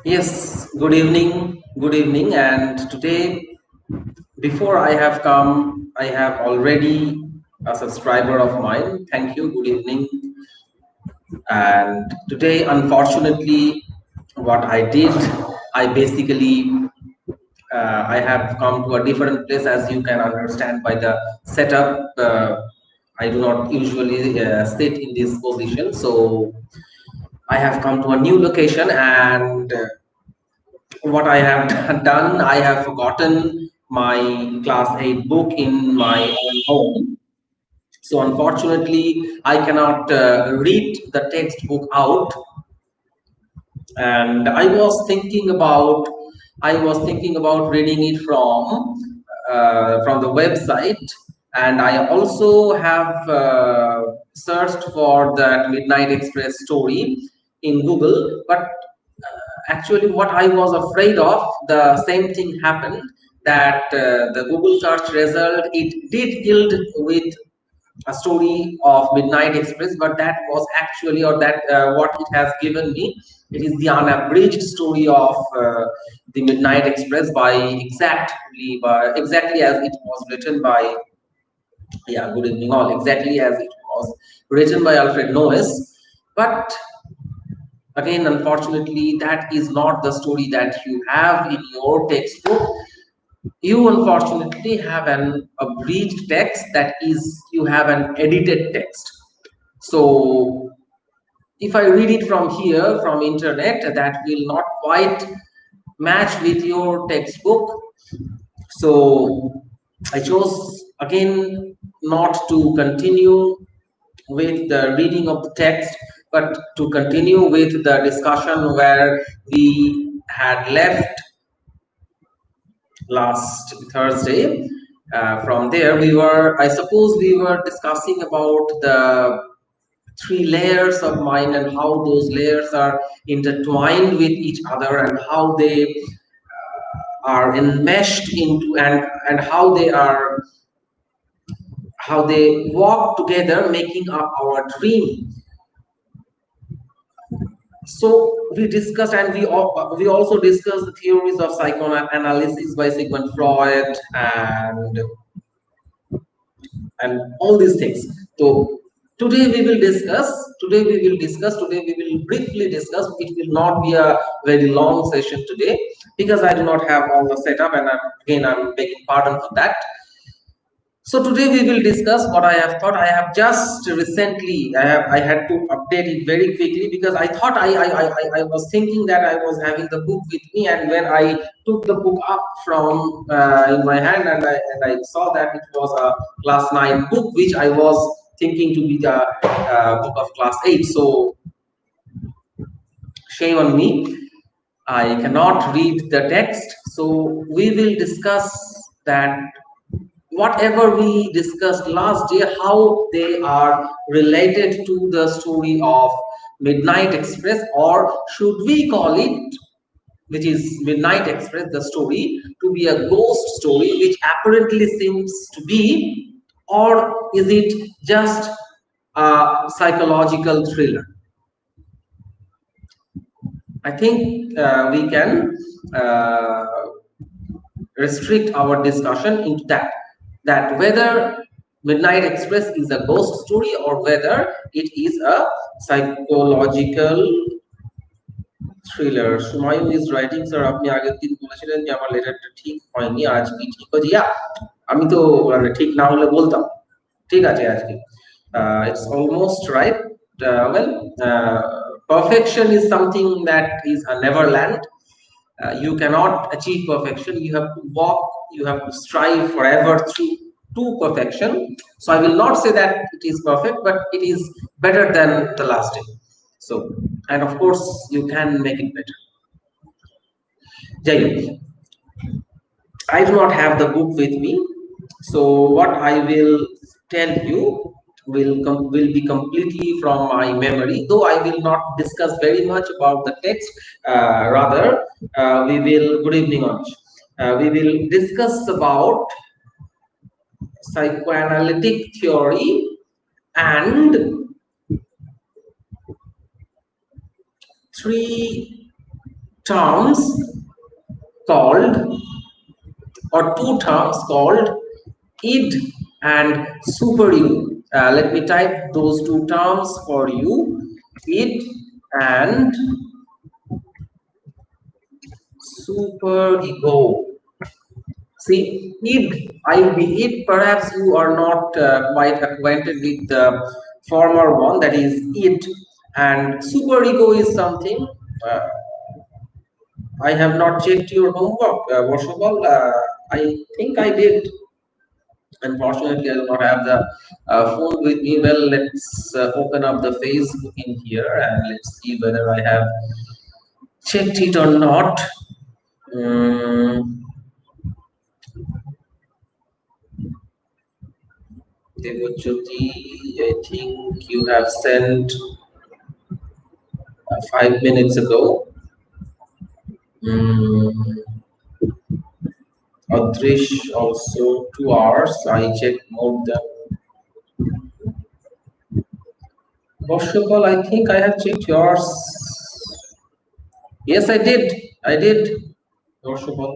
Yes, good evening. Good evening. And today, before I have come, I have already a subscriber of mine. Thank you. Good evening. And today, unfortunately, what I did, I basically I have come to a different place, as you can understand by the setup. I do not usually sit in this position, so I have come to a new location and what I have done, I have forgotten my class 8 book in my own home. So unfortunately, I cannot read the textbook out. And I was thinking about reading it from the website. And I also have searched for that Midnight Express story in Google, but actually what I was afraid of, the same thing happened, that the Google search result, it did yield with a story of Midnight Express, but that was actually, or that what it has given me, it is the unabridged story of the Midnight Express by exactly as it was written by, yeah, good evening all, exactly as it was written by Alfred Noyes. But again, unfortunately, that is not the story that you have in your textbook. You unfortunately have an abridged text, that is, you have an edited text. So if I read it from here, from internet, that will not quite match with your textbook. So I chose again not to continue with the reading of the text, but to continue with the discussion where we had left last Thursday. From there, I suppose we were discussing about the three layers of mind and how those layers are intertwined with each other and how they are enmeshed into, and how they walk together, making up our dream. So we discussed, and we also discussed the theories of psychoanalysis by Sigmund Freud and all these things. So today we will discuss. Today we will briefly discuss. It will not be a very long session today because I do not have all the setup, and I'm begging pardon for that. So today we will discuss what I have thought. I have just recently, I had to update it very quickly because I thought I was thinking that I was having the book with me, and when I took the book up from in my hand, and I saw that it was a class 9 book, which I was thinking to be the book of class 8. So shame on me. I cannot read the text. So we will discuss that whatever we discussed last year, how they are related to the story of Midnight Express, or should we call it, which is Midnight Express, the story, to be a ghost story, which apparently seems to be, or is it just a psychological thriller? I think we can uh, restrict our discussion into that whether Midnight Express is a ghost story or whether it is a psychological thriller. Sumayu is writing, sir, আপনি আগের দিন বলেছিলেন যে আমার লেটারটা ঠিক হয়নি, আজ কি ঠিক হয়েছে? ইয়া, আমি তো মানে ঠিক না হলে বলতাম ঠিক আছে আজকে। It's almost right. Well, perfection is something that is a neverland. You cannot achieve perfection. You have to walk, you have to strive forever through to perfection. So I will not say that it is perfect, but it is better than the last day. So, and of course you can make it better. Jay, I do not have the book with me, so what I will tell you will be completely from my memory, though I will not discuss very much about the text. Rather, we will, good evening Anish. We will discuss about psychoanalytic theory and three terms called, or two terms called id and superego. Let me type those two terms for you: id and superego. See, id, perhaps you are not quite acquainted with the former one, that is id, and superego is something. Uh, I have not checked your homework, Worshipal. I think I did. Unfortunately, I do not have the phone with me. Well, let's open up the Facebook in here and let's see whether I have checked it or not. Um, Devajyoti, I think you have sent 5 minutes ago. Um, Adrish also 2 hours. I checked more than. Worshipal, I think I have checked yours. Yes, I did. I did. Worshipal.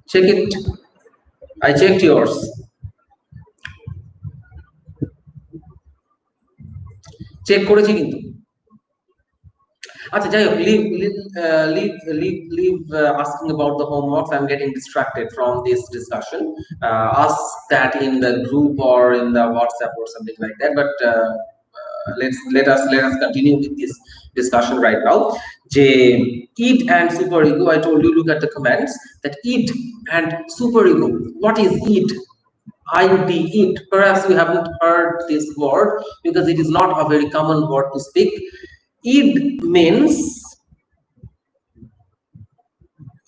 Check it. I checked yours. Check করেছি কিন্তু। আচ্ছা যাই হোক, leave asking about the homeworks. I'm getting distracted from this discussion. Ask that in the group or in the WhatsApp or something like that. But let us continue with this discussion right now. Je id and superego, I told you, look at the comments, that id and superego. What is id? id, id. Perhaps you haven't heard this word because it is not a very common word to speak. Id means,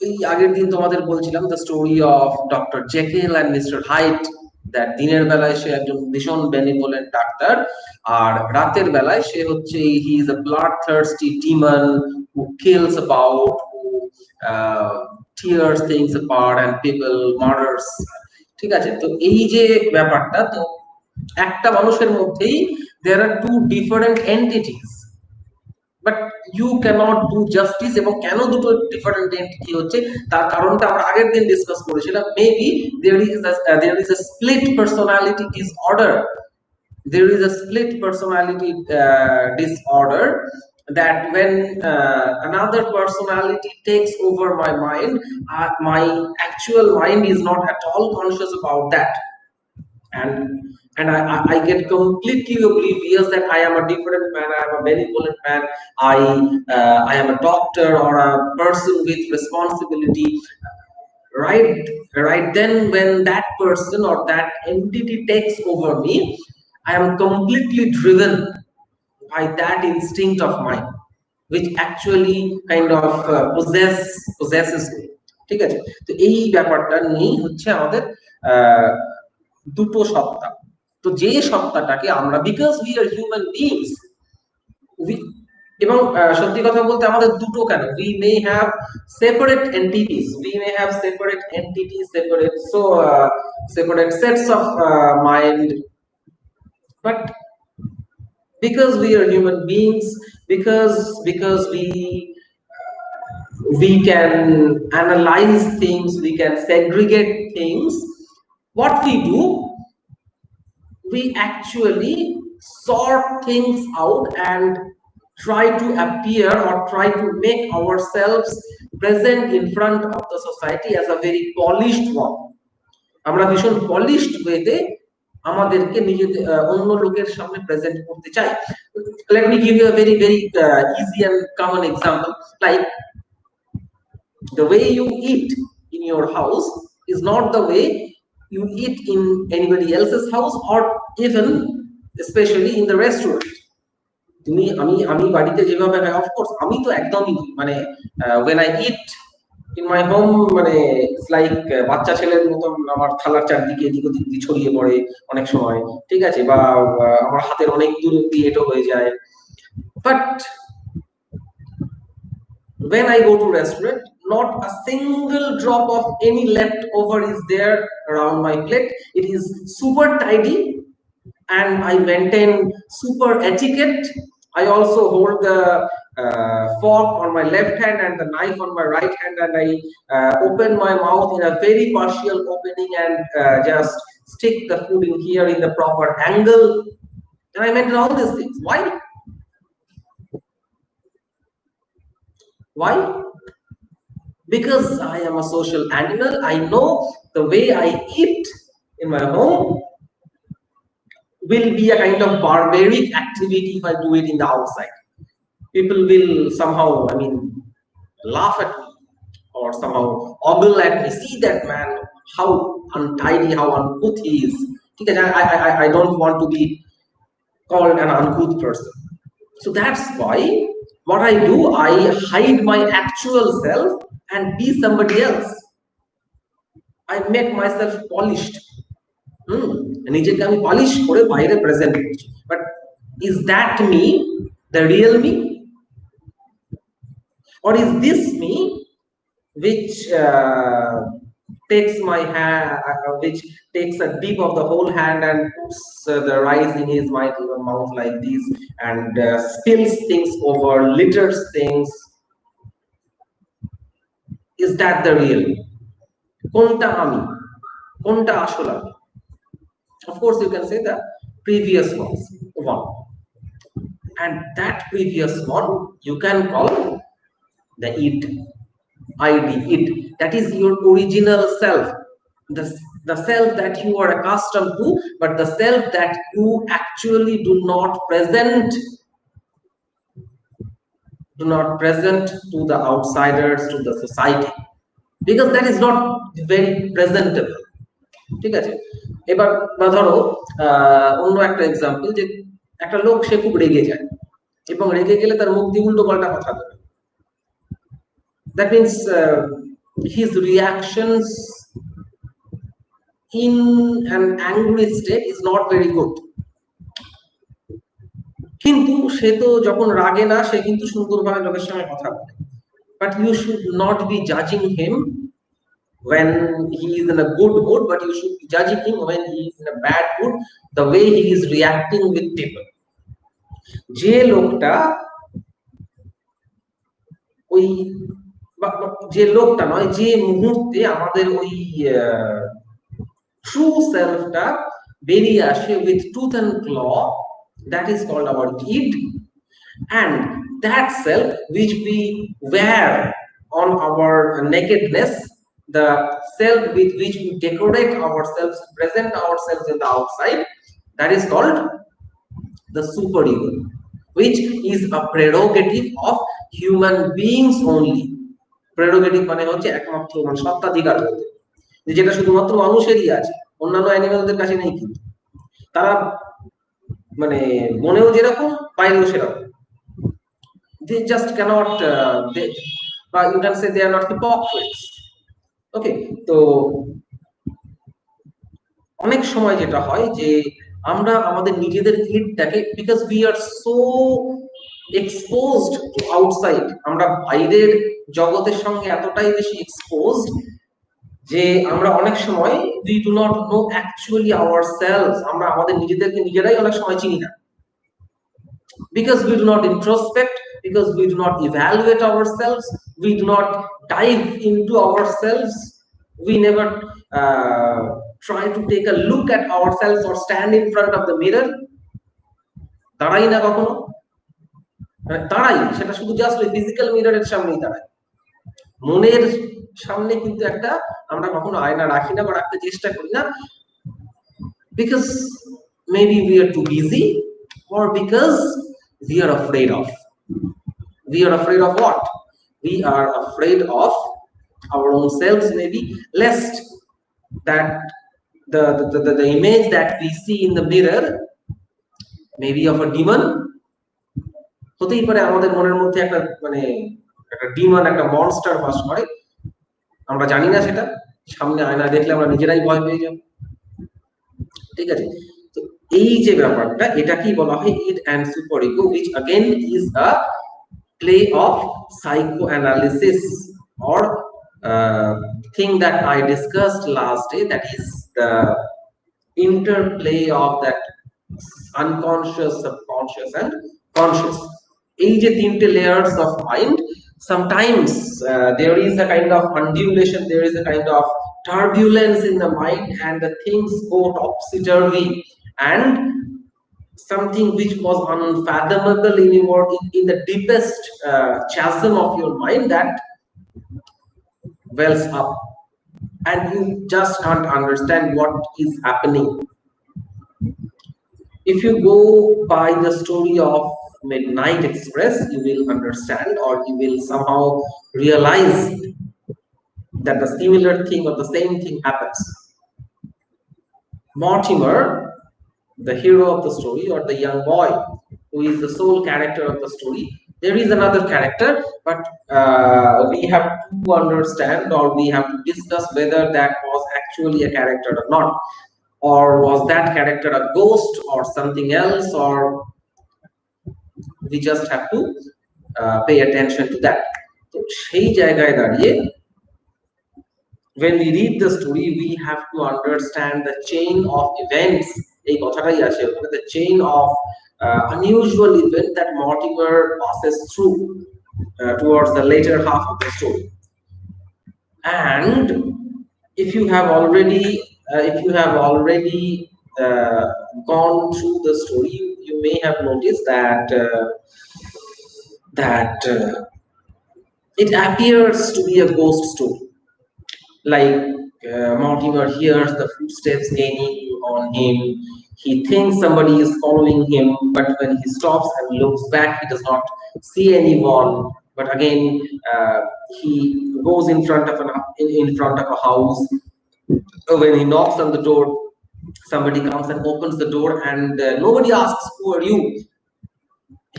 এই আগের দিন তোমাদের বলছিলাম the story of doctor jackal and mister height, that দিনের বেলায় সে একজন ভীষণ benevolent doctor, আর রাতের বেলায় সে হচ্ছে he is a blood thirsty Demon who kills about, who tears things apart and people murders. ঠিক আছে, তো এই যে ব্যাপারটা, তো একটা মানুষের মধ্যেই there are two different entities, but you cannot do justice. এবং কেন দুটো ডিফারেন্ট এন্টিটি হচ্ছে তার কারণটা আমরা আগের দিন ডিসকাস করেছিলাম। Maybe there is a split personality disorder, there is a split personality disorder, that when another personality takes over my mind, my actual mind is not at all conscious about that, and I get completely oblivious that I am a different man, I am a benevolent man, I am a doctor or a person with responsibility. Right then, when that person or that entity takes over me, I am completely driven by that instinct of mine, which actually kind of possesses me. ঠিক আছে, তো এই ব্যাপারটা নিয়ে হচ্ছে আমাদের দুটো সত্তা। তো যে সত্তাটাকে আমরা, because we R human beings, এবং সত্যি কথা বলতে আমাদের দুটো কেন, we may have separate entities, we may have separate entities, separate sets of mind, but because we are human beings, because we can analyze things, we can segregate things, what we do, we actually sort things out and try to appear or try to make ourselves present in front of the society as a very polished one. আমরা ভীষণ polished ওয়েতে আমাদেরকে নিজেদের অন্য লোকের সামনে present করতে চাই। Let me give you a very easy and common example. Like, the way you eat in your house is not the way you eat in anybody else's house, or even especially in the restaurant. তুমি আমি বাড়িতে যেভাবে, of course আমি তো একদমই মানে when I eat in my home, মানে it's like বাচ্চা ছেলের মতন আমার থালার চারদিকে এদিক ওদিক ছড়িয়ে পড়ে অনেক সময়, ঠিক আছে, বা আমার হাতের অনেক দূর অব্দি এটো হয়ে যায়। But when I go to restaurant, not a single drop of any leftover is there around my plate. It is super tidy and I maintain super etiquette. I also hold the fork on my left hand and the knife on my right hand, and I open my mouth in a very partial opening and just stick the food in here in the proper angle. And I maintain all these things. Why? Why? Because I am a social animal. I know the way I eat in my home will be a kind of barbaric activity if I do it in the outside. People will somehow, laugh at me or somehow ogle at me. See that man, how untidy, how uncouth he is. Okay, I don't want to be called an uncouth person. So that's why what I do, I hide my actual self and be somebody else. I make myself polished. নিজেকে আমি polish করে বাইরে present করছি, but is that me the real me, or is this me which takes my hand, which takes a dip of the whole hand and puts the rice in his mouth like this and spills things over, litters things? Is that the real me? কোনটা আমি, কোনটা আসল আমি? Of course you can say the previous one, and that previous one you can call the id, id. That is your original self, the self that you are accustomed to, but the self that you actually do not present to the outsiders, to the society, because that is not very presentable. ঠিক আছে, এবার ধরো অন্য একটা example, যে একটা লোক সে খুব রেগে যায় এবং রেগে গেলে তার মুখ দিয়ে উল্টো পাল্টা কথা বলে। That means his reactions in an angry state is not very good. কিন্তু সে তো যখন রাগে না, সে কিন্তু সুন্দরভাবে লোকের সঙ্গে কথা বলে। But you should not be judging him when he is in a good mood, but you should be judging him when he is in a bad mood, the way he is reacting with people. যে লোকটা ওই যে লোকটা নয়, যে মুহূর্তে আমাদের ওই ট্রু সেলফটা বেরিয়ে আসে with tooth and claw, that is called our id. And that self which we wear on our nakedness, the self with which we decorate ourselves, present ourselves in the outside, that is called the superego, which is a prerogative of human beings only. Prerogative মানে হচ্ছে একমাত্র সত্তাধিকার বলতে, যেটা শুধুমাত্র মানুষেরই আছে, অন্যান্য অ্যানিমেলদের কাছে নেই। কিন্তু তারা মনেও যেরকম, বাইরেও সেরকম। They just cannot you can say they are not hypocrites. Okay, তো অনেক সময় যেটা হয় যে আমরা আমাদের নিজেদের ইডটাকে, because we are so exposed to outside, আমরা বাইরের জগতের সঙ্গে এতটাই বেশি এক্সপোজড যে আমরা অনেক সময় we do not know actually ourselves, আমরা আমাদের নিজেদেরকে নিজেরাই অনেক সময় চিনি না, because we do not introspect, because we do not evaluate ourselves, we do not dive into ourselves, we never try to take a look at ourselves or stand in front of the mirror. দাঁড়াই না কখনো, দাঁড়াই সেটা শুধু just ওই physical মিররের সামনেই দাঁড়াই, মনের সামনে কিন্তু একটা আমরা কখনো আয়না রাখি না বা রাখতে চেষ্টা করি না, because maybe we are too busy, or because we are afraid of. We are afraid of what? We are afraid of our own selves, maybe, lest that the image that we see in the mirror, maybe of a demon. হতেই পারে আমাদের মনের মধ্যে একটা একটা Demon, একটা monster বাস করে, আমরা জানি না সেটা, সামনে আয়না দেখলে আমরা নিজেরাই ভয় পেয়ে যাব। ঠিক আছে, তো এই যে ব্যাপারটা, এটা কি বলা হয় id and superego, which again is a play of psychoanalysis, or thing that I discussed last day, that is the interplay of that unconscious, subconscious and conscious. এই যে তিনটে layers of mind, sometimes there is a kind of undulation, there is a kind of turbulence in the mind, and the things go topsy-turvy, and something which was unfathomable in in the deepest chasm of your mind, that wells up, and you just can't understand what is happening. If you go by the story of Midnight Express, you will understand, or you will somehow realize that the similar thing or the same thing happens. Mortimer, the hero of the story, or the young boy who is the sole character of the story, there is another character, but we have to understand, or we have to discuss whether that was actually a character or not, or was that character a ghost or something else, or we just have to pay attention to that. তো সেই জায়গায় দাঁড়িয়ে, when we read the story, we have to understand the chain of events. এই কথাটাই আসে ওখানে, the chain of unusual event that Mortimer passes through towards the later half of the story. And if you have already gone through the story, you may have noticed that it appears to be a ghost story. Like Mortimer hears the footsteps gaining on him. He thinks somebody is following him, but when he stops and looks back, he does not see anyone. But again, he goes in front of a house. When he knocks on the door, somebody comes and opens the door, and nobody asks, "Who are you?"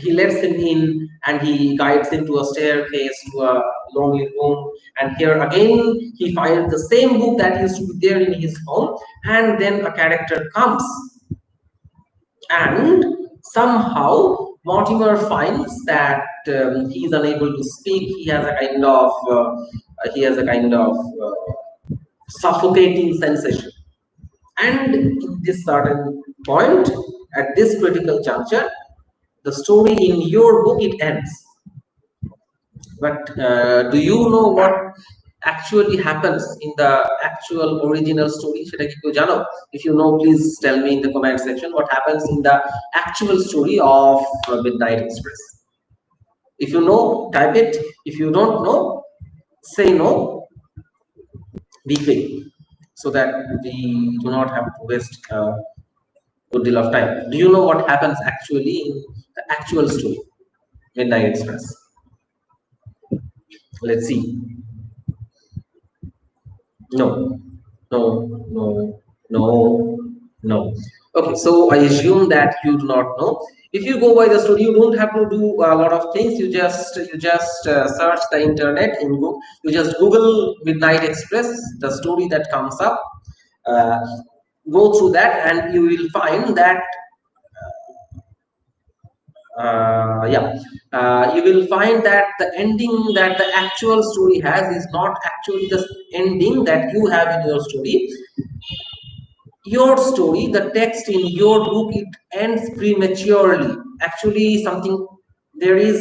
He lets him in, and he guides him to a staircase to a lonely room, and here again he finds the same book that used to be there in his home, and then a character comes, and somehow Mortimer finds that he is unable to speak. He has a kind of suffocating sensation, and in this certain point, at this critical juncture, the story in your book, it ends. But do you know what actually happens in the actual original story? সেটা কি কেউ জানো? If you know, please tell me in the comment section what happens in the actual story of Midnight Express. If you know, type it. If you don't know, say no. Be quick, so that we do not have to waste a good deal of time. Do you know what happens actually in the actual story, Midnight Express? Let's see. No, no, no, no, no. Okay, so I assume that you do not know. If you go by the story, you don't have to do a lot of things. You just search the internet in Google. You just Google Midnight Express, the story that comes up. Go through that, and you will find that you will find that the ending that the actual story has is not actually the ending that you have in your story. Your story, the text in your book, it ends prematurely. Actually, there is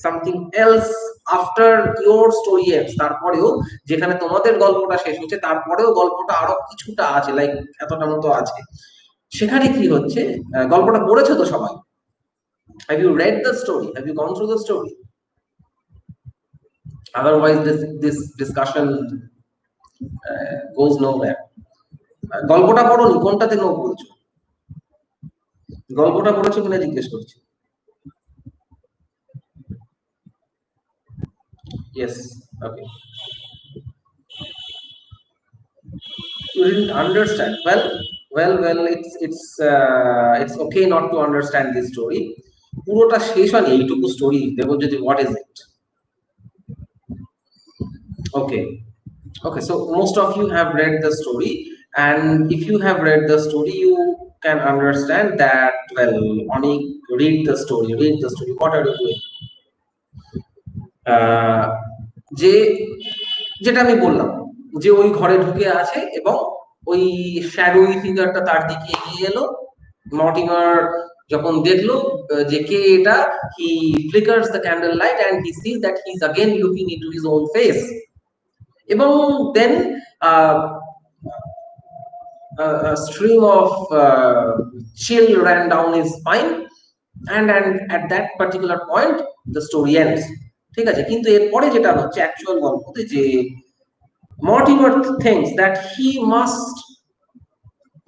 something else after your story ends. তারপরেও যেখানে তোমাদের গল্পটা শেষ হচ্ছে, তারপরেও গল্পটা আরো কিছুটা আছে, লাইক এতটা মতো আছে। সেখানে কি হচ্ছে, গল্পটা পড়েছো তো সবাই? Have you read the story? Have you gone through the story? Otherwise, this discussion goes nowhere. গল্পটা পড়োনি, কোনটাতে নো বলছো? গল্পটা পড়েছো কিনা জিজ্ঞেস করছি। Yes. Okay. You didn't understand. Well. It's okay not to understand this story. পুরোটা শেষ হয়নি, এইটুকু story Debjyoti, what is it? Okay, so most of you have read the story, and if you have read the story, you can understand that, well, Onik, read the story, what are you doing? যেটা আমি বললাম, যে ওই ঘরে ঢুকে আছে এবং ওই শ্যাডোই ফিগারটা তার দিকে এগিয়ে এলো। মর্টিমার যখন দেখলো যে কে এটা, he flickers the candle light and he sees that he's again looking into his own face. এবং then a stream of chill ran down his spine, and at that particular point the story ends. ঠিক আছে, কিন্তু এরপরে যেটা হচ্ছে actual গল্পতে, যে Mortimer thinks that he must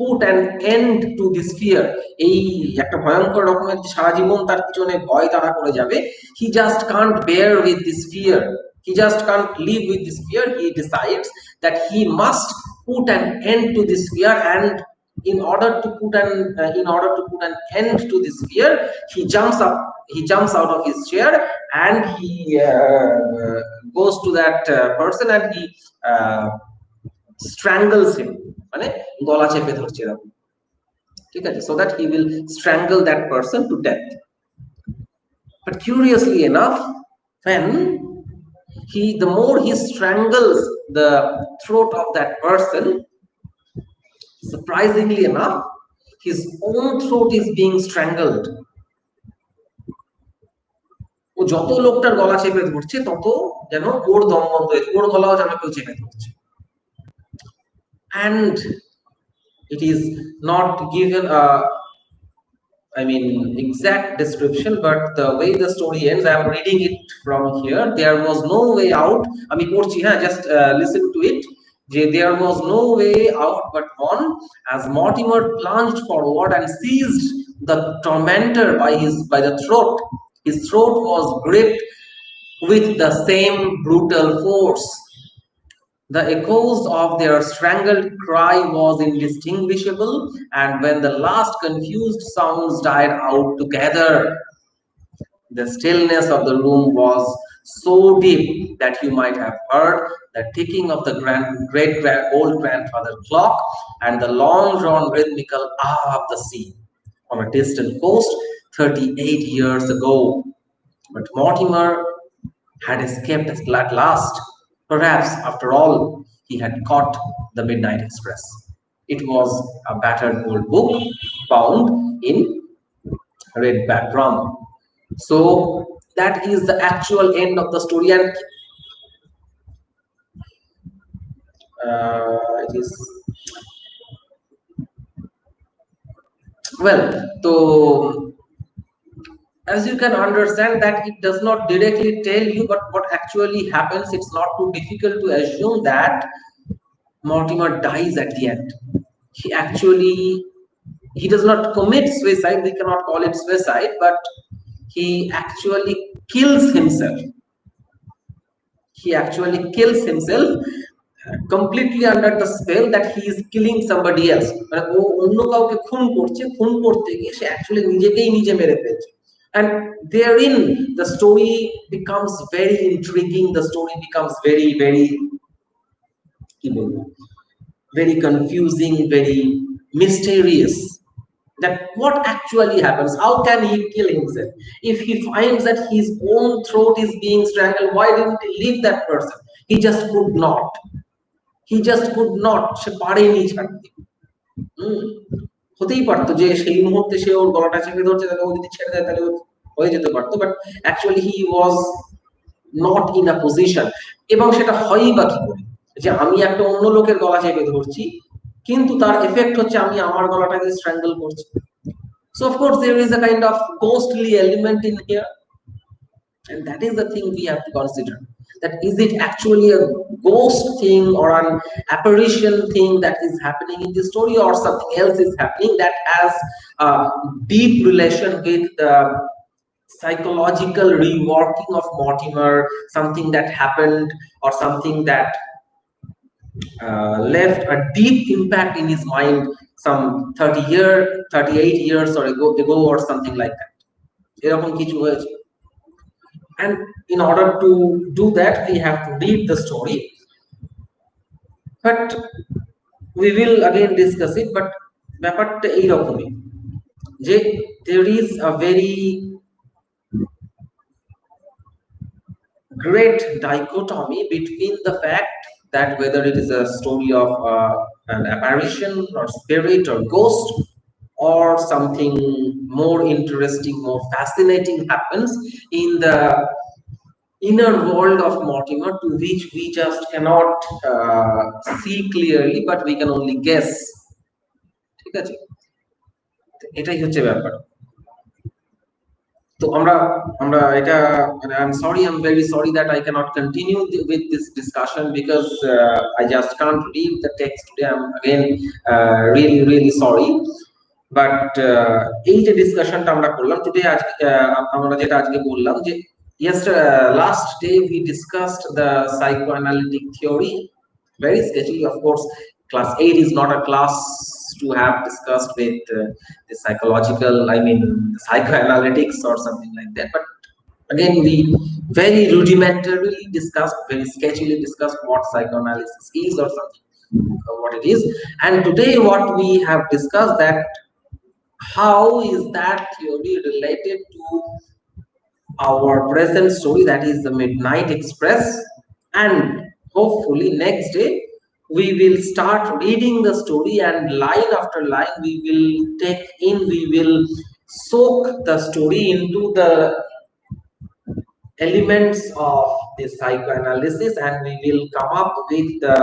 put an end to this fear. এই একটা ভয়ঙ্কর রকমের সারা জীবন তার পিছনে ভয় তাড়া করে যাবে, he just can't bear with this fear, he just can't live with this fear. He decides that he must put an end to this fear, and in order to put an end to this fear, he jumps out of his chair, and he goes to that person, and he strangles him, মানে গলা চেপে ধরছে এরকম, ঠিক আছে, so that he will strangle that person to death. But curiously enough, when the more he strangles the throat of that person, surprisingly enough, his own throat is being strangled. ও যত লোকটার গলা চেপে ধরছে, তত যেন ওর দম বন্ধ হয়েছে, ওর গলাও যেন কেউ চেপে ধরছে। And it is not given a exact description, but the way the story ends, I am reading it from here. There was no way out. আমি পড়ছি, হ্যাঁ, just listen to it. There was no way out but one, as Mortimer plunged forward and seized the tormentor by the throat. His throat was gripped with the same brutal force. The echoes of their strangled cry was indistinguishable, and when the last confused sounds died out together, the stillness of the room was so deep that you might have heard the ticking of the old grandfather clock and the long-drawn rhythmical ah of the sea on a distant coast 38 years ago. But Mortimer had escaped at last. Perhaps, after all, he had caught the Midnight Express. It was a battered old book bound in red background. So that is the actual end of the story, and it is well. So as you can understand that it does not directly tell you, but what actually happens, it's not too difficult to assume that Mortimer dies at the end. He does not commit suicide, we cannot call it suicide, but he actually kills himself. Completely under the spell that he is killing somebody else. মানে ও অন্য কাউকে খুন করছে, খুন করতে গিয়ে সে actually নিজেকেই নিজে মেরে ফেলছে। And therein the story becomes very intriguing, the story becomes very very confusing, very mysterious, that what actually happens, how can he kill himself? If he finds that his own throat is being strangled, why didn't he leave that person? He just could not, সে পারেনি ছাড়তে। হতেই পারতো যে সেই মুহূর্তে সে ওর গলাটা চেপে ধরছে, তাহলে ও যদি ছেড়ে দেয় তাহলে হয়ে যেতে পারতো, but actually he was not in a position. এবং সেটা হয়ই বা কি করে, যে আমি একটা অন্য লোকের গলা চেপে ধরছি, কিন্তু তার এফেক্ট হচ্ছে আমি আমার গলাটাকে স্ট্র্যাঙ্গল করছি। So of course there is a kind of ghostly element in here, and that is the thing we have to consider, that is it actually a ghost thing or an apparition thing that is happening in the story, or something else is happening that has a deep relation with the psychological reworking of Mortimer, something that happened or something that left a deep impact in his mind some 38 years or ago or something like that. এরকম কিছু হয়েছে। And in order to do that, we have to read the story, but we will again discuss it. But ব্যাপারটা এইরকমই, যে there is a very great dichotomy between the fact that whether it is a story of an apparition or spirit or ghost, or something more interesting, more fascinating happens in the inner world of Mortimer, to which we just cannot see clearly, but we can only guess. ঠিক আছে, এটাই হচ্ছে ব্যাপার। তো আমরা আমরা এটা মানে I'm sorry, I'm very sorry that I cannot continue with this discussion because I just can't read the text today. I'm again really sorry. But এই যে ডিসকাশনটা আমরা করলাম টুডে, আজকে আমরা যেটা আজকে বললাম যে last day we discussed the psychoanalytic theory very sketchily. Of course, class 8 is not a class to have discussed with the psychological, I mean psychoanalytics or something like that, but again we very rudimentarily discussed, very sketchily discussed what psychoanalysis is or something, what it is. And today what we have discussed, that how is that theory related to our present story, that is the Midnight Express. And hopefully next day we will start reading the story, and line after line we will take in, we will soak the story into the elements of the psychoanalysis, and we will come up with the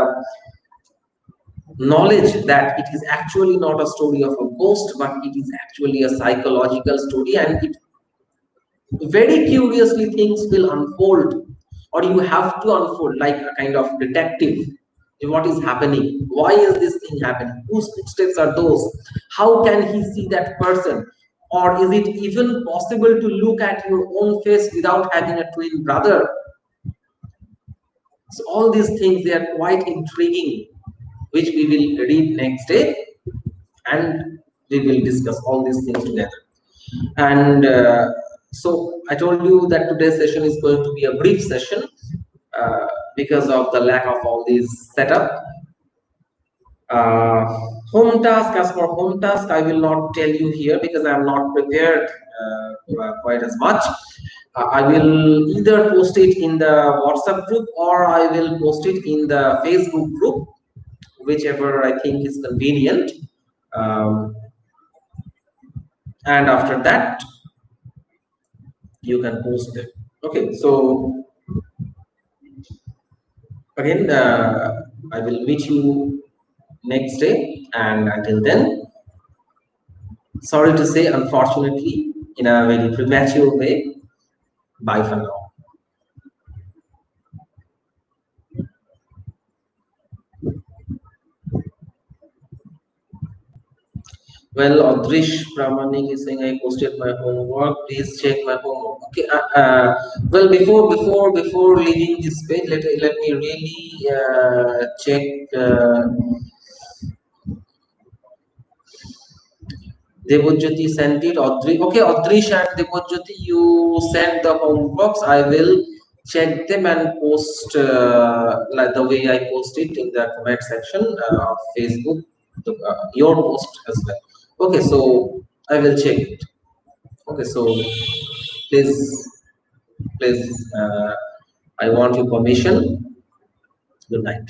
knowledge that it is actually not a story of a ghost, but it is actually a psychological story, and it very curiously things will unfold, or you have to unfold like a kind of detective. What is happening, why is this thing happening, whose footsteps are those, how can he see that person, or is it even possible to look at your own face without having a twin brother? So all these things, they are quite intriguing, which we will read next day, and we will discuss all these things together. And so I told you that today's session is going to be a brief session because of the lack of all these setup. Home task, as for home task, I will not tell you here because I am not prepared quite as much. I will either post it in the WhatsApp group, or I will post it in the Facebook group, whichever I think is convenient. And after that, you can post them. Okay, so again, I will meet you next day, and until then, sorry to say, unfortunately, in a very premature way, bye for now. Well, Adrish Pramanik is saying, I posted my homework. Please check my homework. Okay. Well, before leaving this page, let me really check. Devojyoti sent it. Okay, Adrish and Devojyoti, you sent the homeworks. I will check them and post like the way I post it in the comment section of Facebook. Your post as well. Okay, so I will check it. Okay, so please, I want your permission. Good night.